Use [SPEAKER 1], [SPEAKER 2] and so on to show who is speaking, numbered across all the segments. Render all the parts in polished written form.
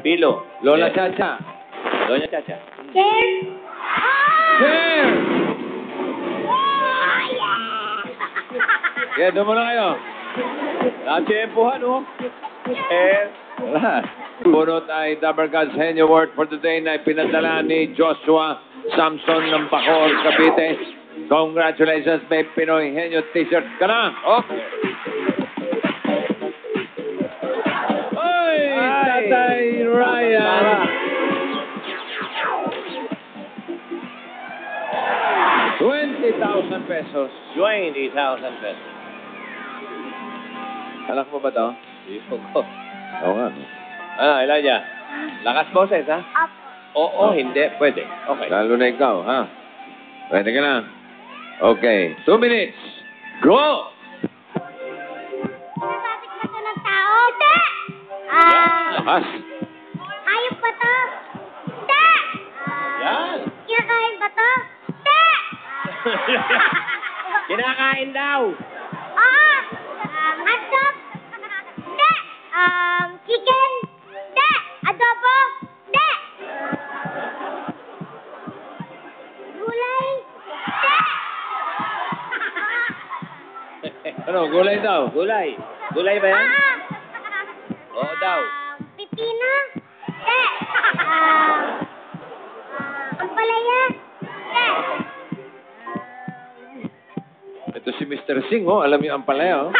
[SPEAKER 1] Pilo.
[SPEAKER 2] Lola Chacha.
[SPEAKER 1] Doña Chacha.
[SPEAKER 3] Chair.
[SPEAKER 2] Chair! Kaya doon muna kayo.
[SPEAKER 1] Natsyempohan, oh.
[SPEAKER 2] Wala. Bunot ay Dabber Gods Henyo Award for today na ipinadala ni Joshua Samson ng Bacor, Cavite. Congratulations, may Pinoy Henyo t-shirt ka na. Okay. Oy, Tatay Ryan. ₱20,000 pesos.
[SPEAKER 1] 20,000 pesos.
[SPEAKER 2] Anak mo ba to?
[SPEAKER 1] Ipon ko.
[SPEAKER 2] Oo nga.
[SPEAKER 1] Elijah. Lakas boses, ha?
[SPEAKER 3] Apo.
[SPEAKER 1] Oo, hindi. Pwede. Okay.
[SPEAKER 2] Lalo na ikaw, ha? Pwede ka na. Okay. 2 minutes. Go!
[SPEAKER 3] Nababit ba ito ng tao? Hindi!
[SPEAKER 2] Lakas.
[SPEAKER 3] Hayop ba to? Hindi!
[SPEAKER 1] Yan.
[SPEAKER 3] Kinakain ba to? Hindi!
[SPEAKER 1] Kinakain daw.
[SPEAKER 3] Oo! Hotdog? Hindi! Chicken? Hindi! Adobo? Hindi! Gulay? Hindi!
[SPEAKER 2] Ano, gulay daw?
[SPEAKER 1] Gulay. Gulay ba yan? Oo daw.
[SPEAKER 3] Pipino? Hindi! Ampalaya? Hindi!
[SPEAKER 2] Ito si Mr. Singh, oh. Alam niyo ang palaya, oh.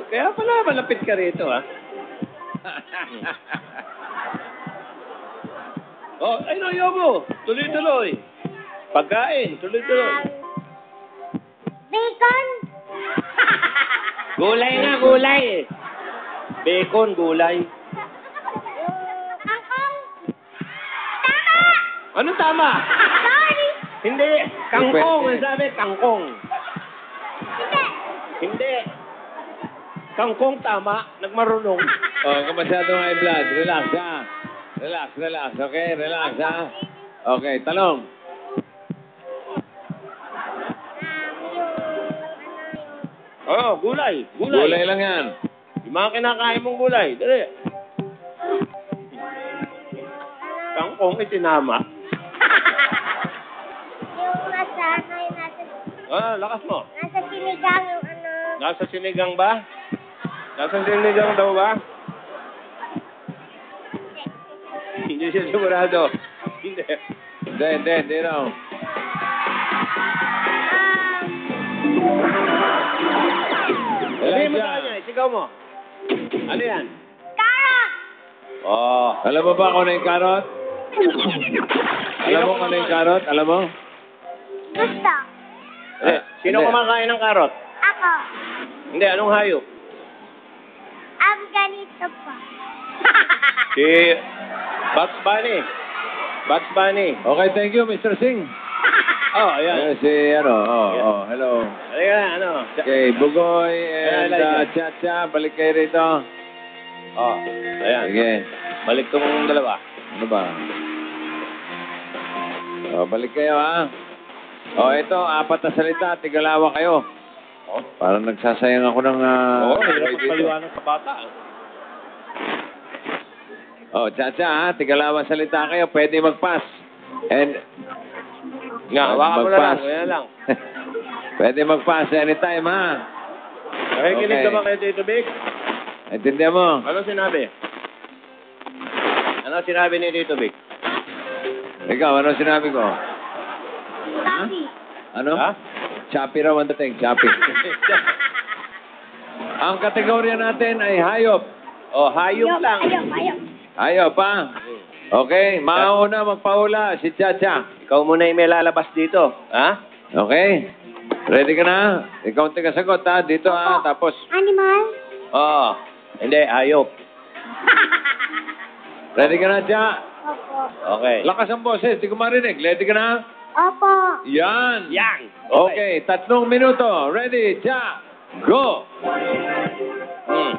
[SPEAKER 1] Kaya pala, malapit ka rito, ha? Oh, ay no, Yobo. Tuloy-tuloy. Pagkain, tuloy-tuloy.
[SPEAKER 3] Bacon?
[SPEAKER 1] Gulay nga, gulay. Bacon, gulay.
[SPEAKER 3] Kangkong? Tama!
[SPEAKER 1] Ano tama?
[SPEAKER 3] Sorry!
[SPEAKER 1] Hindi. Kangkong.
[SPEAKER 2] Pwede.
[SPEAKER 1] Ang sabi, kangkong.
[SPEAKER 3] Hindi!
[SPEAKER 1] Hindi. Kangkong tama. Nagmarunong.
[SPEAKER 2] Oh, kung masyadong high blood, relax, ha? Relax, relax, okay? Relax, ha? Okay, talong.
[SPEAKER 1] Oh, gulay. Gulay.
[SPEAKER 2] Gulay lang yan.
[SPEAKER 1] Yung mga kinakain mong gulay. Dali. Kangkong itinama.
[SPEAKER 3] Yung nasa, yung nasa,
[SPEAKER 1] Lakas mo.
[SPEAKER 3] nasa sinigang yung ano.
[SPEAKER 1] Nasa sinigang ba? Nasa sinigang daw ba? Hindi siya sigurado. Hindi.
[SPEAKER 2] Hindi raw.
[SPEAKER 1] Sabihin mo sa kanya, isigaw mo. Ano yan?
[SPEAKER 3] Carrot!
[SPEAKER 1] Oh.
[SPEAKER 2] Alam mo ba kung ano yung karot? Alam mo kung ano yung karot? Alam mo?
[SPEAKER 3] Gusto.
[SPEAKER 1] Sino
[SPEAKER 2] Hindi.
[SPEAKER 1] kumakain ng karot?
[SPEAKER 3] Ako.
[SPEAKER 1] Hindi, anong hayop?
[SPEAKER 3] Ganito po.
[SPEAKER 1] Si Bugs Bunny. Bugs Bunny.
[SPEAKER 2] Okay, thank you, Mr. Singh.
[SPEAKER 1] Oh, ayan.
[SPEAKER 2] Si, hello.
[SPEAKER 1] Halika na, ano?
[SPEAKER 2] Okay, Bugoy and
[SPEAKER 1] Ayan.
[SPEAKER 2] Chacha, balik kayo rito.
[SPEAKER 1] Oh, ayan.
[SPEAKER 2] Sige.
[SPEAKER 1] Balik tong dalawa.
[SPEAKER 2] Ano ba? Oh, balik kayo, ha? Oh, ito, 4 na salita, tigalawa kayo.
[SPEAKER 1] Oh.
[SPEAKER 2] Parang nagsasayang ako ng...
[SPEAKER 1] Oo, hirap
[SPEAKER 2] dito.
[SPEAKER 1] magpaliwanag sa bata.
[SPEAKER 2] Oh, Chacha, ha? Tigalawa salita kayo, pwede mag-pass. And...
[SPEAKER 1] Nga, hawakan mo na lang.
[SPEAKER 2] Mag-pass.
[SPEAKER 1] Ganyan lang.
[SPEAKER 2] Pwede mag-pass anytime, ha?
[SPEAKER 1] Nakikinig
[SPEAKER 2] Okay.
[SPEAKER 1] ka ba kay Tito Big?
[SPEAKER 2] Intindihan mo?
[SPEAKER 1] Ano sinabi? Ano sinabi ni Tito Big?
[SPEAKER 2] Ikaw, ano sinabi ko?
[SPEAKER 3] Papi.
[SPEAKER 2] Ano?
[SPEAKER 1] Ha?
[SPEAKER 2] Choppy raw ang dating, choppy. Ang kategorya natin ay hayop.
[SPEAKER 1] Oh, hayop lang.
[SPEAKER 3] Ayok.
[SPEAKER 2] Hayop, ha? Okay, mauna magpahula si Chacha.
[SPEAKER 1] Ikaw muna yung may lalabas dito. Ha?
[SPEAKER 2] Okay? Ready ka na? Ikaw ang tigasagot, ha? Dito, ha? Tapos,
[SPEAKER 3] Animal?
[SPEAKER 1] Oo. Hindi, hayop.
[SPEAKER 2] ready ka na, Cha?
[SPEAKER 3] Opo.
[SPEAKER 1] Okay.
[SPEAKER 2] Lakas ang boses, di ko marinig. Ready ka na?
[SPEAKER 3] Opo.
[SPEAKER 2] Yan.
[SPEAKER 1] Yang.
[SPEAKER 2] Okay, 3 minuto. Ready, Cha? Go!
[SPEAKER 1] Hmm.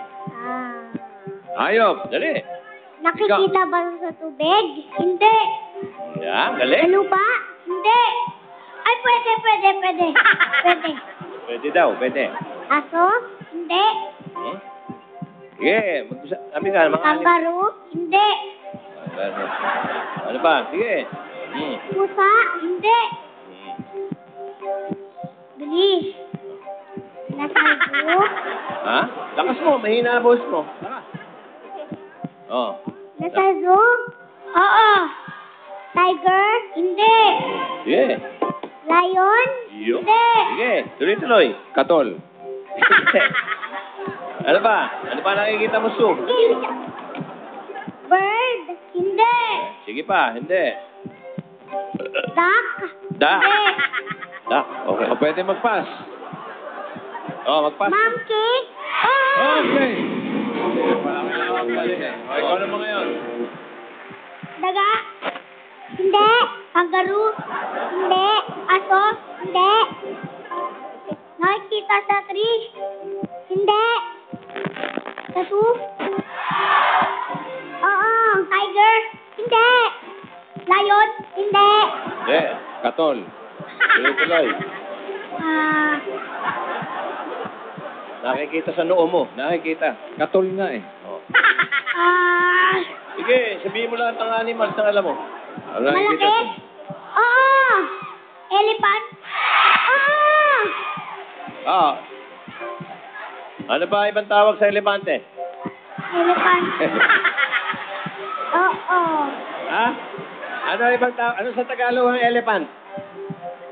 [SPEAKER 2] Hayop.
[SPEAKER 1] Dali.
[SPEAKER 3] Nakikita ba sa tubig? Hindi.
[SPEAKER 1] Yan, galing.
[SPEAKER 3] Ano ba? Hindi. Ay, pwede. Pwede.
[SPEAKER 1] Pwede daw, pwede.
[SPEAKER 3] Aso? Hindi.
[SPEAKER 1] Hmm? Sige, sabi ka, mga anim.
[SPEAKER 3] Kangaroo? Hindi.
[SPEAKER 1] Ano pa? Sige.
[SPEAKER 3] Pusa? Hindi. Bilis. Nasago?
[SPEAKER 1] Ha? Lakas mo, mahina ang boss mo. Lakas. Oh.
[SPEAKER 3] Nasago? Oo. Tiger? Hindi.
[SPEAKER 1] Sige.
[SPEAKER 3] Lion?
[SPEAKER 1] Yo.
[SPEAKER 3] Hindi.
[SPEAKER 1] Sige, tuloy-tuloy.
[SPEAKER 2] Katol.
[SPEAKER 1] Ano pa? Ano pa nakikita mo, Sue?
[SPEAKER 3] Bird? Hindi.
[SPEAKER 1] Sige pa, hindi.
[SPEAKER 3] Duck?
[SPEAKER 1] Duck.
[SPEAKER 3] Hindi.
[SPEAKER 1] Duck, okay.
[SPEAKER 2] O pwede mag-pass.
[SPEAKER 1] Oh, mag-pass.
[SPEAKER 3] Monkey? Oo.
[SPEAKER 2] Okay. Wala kailangan galing eh. O, ikaw naman ngayon.
[SPEAKER 3] Daga? Hindi. Kangaroo? Hindi. Aso? Hindi. Nakikita sa tree? Hindi. Sa zoo? Oo. Tiger? Hindi. Lion? Hindi.
[SPEAKER 1] Hindi.
[SPEAKER 2] Katol.
[SPEAKER 1] Tuloy-tuloy.
[SPEAKER 3] Ah,
[SPEAKER 1] Nakikita sa noo mo. Nakikita.
[SPEAKER 2] Katol nga eh.
[SPEAKER 1] Oh.
[SPEAKER 3] ah,
[SPEAKER 1] Sige, sabihin mo lahat ng animals na alam mo.
[SPEAKER 2] Ano nakikita?
[SPEAKER 3] malaki? Oo. Elephant? Oo.
[SPEAKER 1] Ah. Ano ba ibang tawag sa elepante?
[SPEAKER 3] Elephant. Oo.
[SPEAKER 1] Ha? Ano ibang tawag? Ano sa Tagalog ang elephant?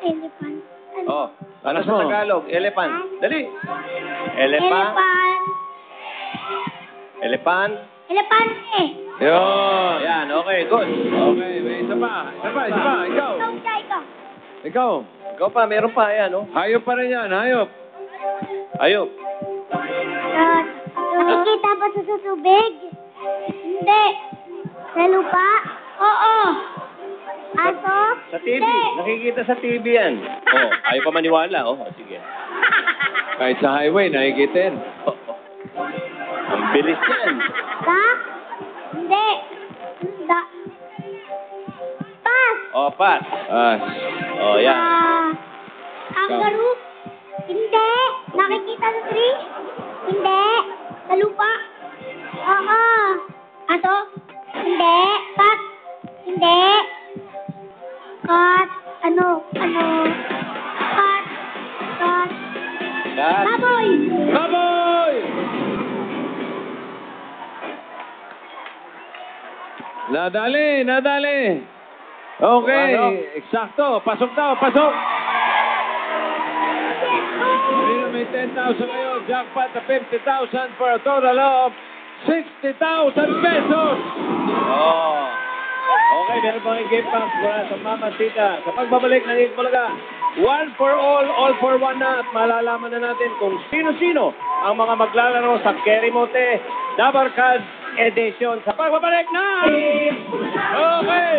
[SPEAKER 3] Elephant. Ano?
[SPEAKER 1] Oh. Ano
[SPEAKER 2] Alas
[SPEAKER 1] sa
[SPEAKER 2] mo.
[SPEAKER 1] Tagalog? Elephant. Dali. Elephant.
[SPEAKER 3] Elephant.
[SPEAKER 1] Elephant.
[SPEAKER 3] Elefante.
[SPEAKER 2] Yun.
[SPEAKER 1] Yan, okay, good.
[SPEAKER 2] Okay, may isa pa. Isa pa, isa pa. Ikaw.
[SPEAKER 3] Ikaw siya, ikaw.
[SPEAKER 2] Ikaw.
[SPEAKER 1] Ikaw pa, meron pa, yan, no?
[SPEAKER 2] Hayop pa rin yan, hayop.
[SPEAKER 1] Ayop.
[SPEAKER 3] Nakikita ba sa tubig? Hindi. Sa lupa? Oo. Aso?
[SPEAKER 1] Sa TV.
[SPEAKER 3] Hindi.
[SPEAKER 1] Nakikita sa TV yan. Oh, ayaw pa maniwala. Oh, sige.
[SPEAKER 2] Kahit sa highway, nakikita yan.
[SPEAKER 1] Oh, oh. Ang bilis yan.
[SPEAKER 3] Duck? Hindi. Duck. Pass.
[SPEAKER 1] Oh, pass.
[SPEAKER 2] Ah,
[SPEAKER 1] Oh, yan.
[SPEAKER 3] Kangaroo? Hindi. Nakikita sa tree? Hindi. Sa lupa? Oo. Aso? Hindi. Cat? Hindi. Cat? Ano? Cat?
[SPEAKER 1] Cat.
[SPEAKER 3] Baboy!
[SPEAKER 2] baboy! Nadali, nadali. Okay,
[SPEAKER 1] Ano?
[SPEAKER 2] eksakto. Pasok daw, pasok. Ayun, may 10,000 ngayon. Jackpot na 50,000 for a total of 60,000 pesos.
[SPEAKER 1] Oh. Okay, meron pang game pass mula sa Mama Tita. Sa pagbabalik ng Itbulaga, one for all for one na. At malalaman na natin kung sino-sino ang mga maglalaro sa Kerimote Dabarkad Edition. Sa pagbabalik na! Okay!